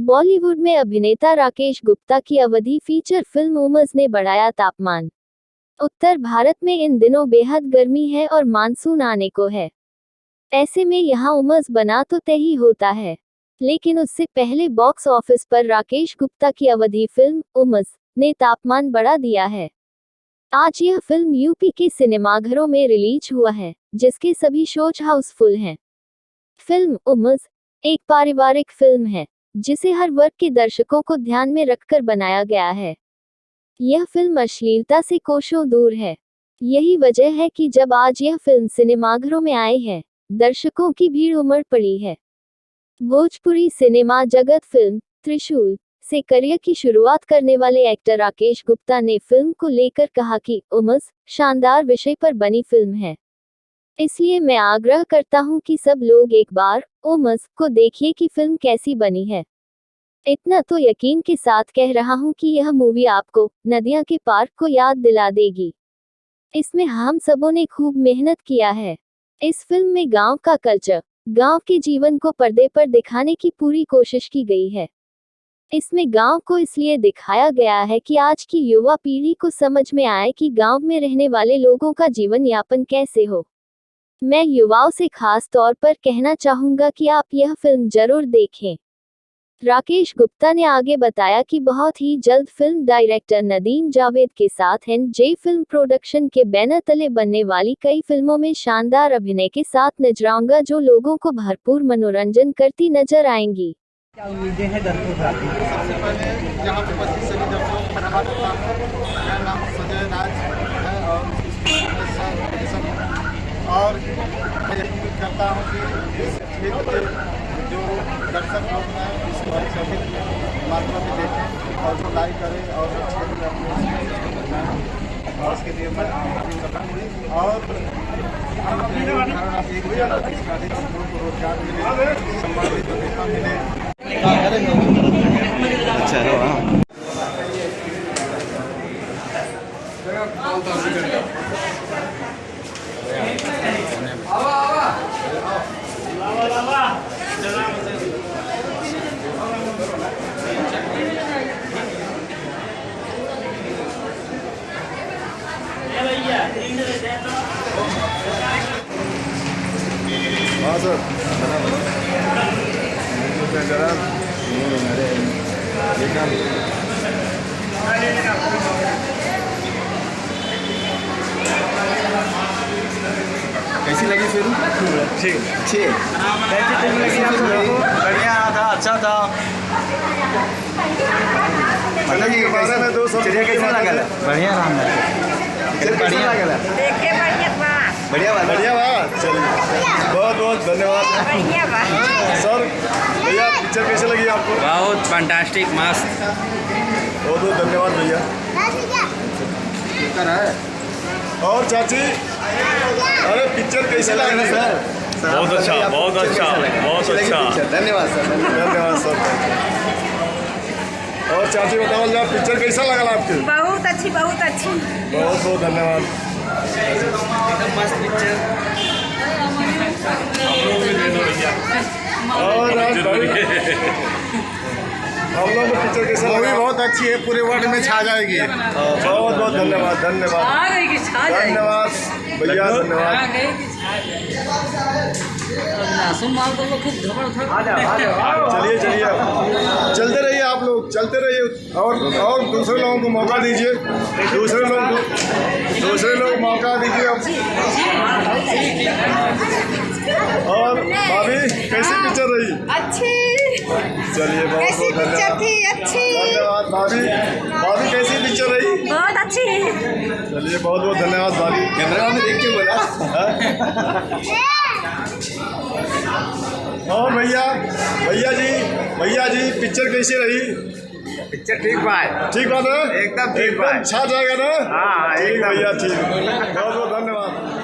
बॉलीवुड में अभिनेता राकेश गुप्ता की अवधी फीचर फिल्म उमस ने बढ़ाया तापमान। उत्तर भारत में इन दिनों बेहद गर्मी है और मानसून आने को है। ऐसे में यहाँ उमस बना तो तय ही होता है, लेकिन उससे पहले बॉक्स ऑफिस पर राकेश गुप्ता की अवधी फिल्म उमस ने तापमान बढ़ा दिया है। आज यह फिल्म यूपी के सिनेमाघरों में रिलीज हुआ है, जिसके सभी शोज हाउसफुल हैं। फिल्म उमस एक पारिवारिक फिल्म है, जिसे हर वर्ग के दर्शकों को ध्यान में रखकर बनाया गया है। यह फिल्म अश्लीलता से कोसों दूर है। यही वजह है कि जब आज यह फिल्म सिनेमाघरों में आई है, दर्शकों की भीड़ उमड़ पड़ी है। भोजपुरी सिनेमा जगत फिल्म त्रिशूल से करियर की शुरुआत करने वाले एक्टर राकेश गुप्ता ने फिल्म को लेकर कहा कि उमस शानदार विषय पर बनी फिल्म है, इसलिए मैं आग्रह करता हूं कि सब लोग एक बार उमस को देखिए कि फिल्म कैसी बनी है। इतना तो यकीन के साथ कह रहा हूं कि यह मूवी आपको नदियां के पार्क को याद दिला देगी। इसमें हम सबों ने खूब मेहनत किया है। इस फिल्म में गांव का कल्चर, गांव के जीवन को पर्दे पर दिखाने की पूरी कोशिश की गई है। इसमें गांव को इसलिए दिखाया गया है कि आज की युवा पीढ़ी को समझ में आए कि गांव में रहने वाले लोगों का जीवन यापन कैसे हो। मैं युवाओं से खास तौर पर कहना चाहूंगा कि आप यह फिल्म जरूर देखें। राकेश गुप्ता ने आगे बताया कि बहुत ही जल्द फिल्म डायरेक्टर नदीम जावेद के साथ एनजे फिल्म प्रोडक्शन के बैनर तले बनने वाली कई फिल्मों में शानदार अभिनय के साथ नजर आऊंगा, जो लोगों को भरपूर मनोरंजन करती नजर आएंगी। क्या उम्मीदें हैं दर्शकों से? सबसे पहले यहाँ पे उपस्थित सभी दर्शकों को धन्यवाद देता हूँ। मेरा नाम संजय राज है और मैं यही उम्मीद करता हूँ कि इस क्षेत्र के जो दर्शक लोग हैं इसको अधिक मात्रा में देखें और जो लाइक करें और क्षेत्र में और उसके लिए मैं और एक रोजगार मिले, संबंधित मिले। हाँ सर, कैसी लगी फिल्म? ठीक अच्छी बढ़िया था, अच्छा था। मतलब ये बारे में दो सब कैसा लगा? बढ़िया रहा, बढ़िया लगा, बढ़िया बात। चलिए, बहुत बहुत धन्यवाद सर। भैया पिक्चर कैसे लगी आपको? बहुत फैंटास्टिक, मस्त। बहुत बहुत धन्यवाद भैया। और चाची, अरे पिक्चर कैसे लगा सर? बहुत अच्छा, बहुत अच्छा, बहुत अच्छा। धन्यवाद सर, धन्यवाद सर। और चाची बताओ जरा पिक्चर कैसा लगा आपके? बहुत अच्छी, बहुत अच्छी। बहुत बहुत धन्यवाद। एकदम मस्त पिक्चर। और हम लोग को पिक्चर कैसा लगा? बहुत अच्छी है, पूरे वर्ल्ड में छा जाएगी। बहुत बहुत धन्यवाद, धन्यवाद, धन्यवाद भैया, धन्यवाद। चलिए चलिए, चलते रहिए आप लोग, चलते रहिए और दूसरे लोगों को मौका दीजिए, दूसरे लोग मौका दीजिए। और भाभी कैसी पिक्चर रही? अच्छी। चलिए, बहुत बहुत धन्यवाद भाभी। भाभी कैसी पिक्चर रही? बहुत अच्छी। चलिए, बहुत बहुत धन्यवाद भाभी। कैमरा में देख के बोला। और भैया जी पिक्चर कैसी रही? पिक्चर ठीक बात, ठीक बात है, एकदम ठीक बात, छा जाएगा ना? हाँ ठीक भैया, ठीक। बहुत बहुत धन्यवाद।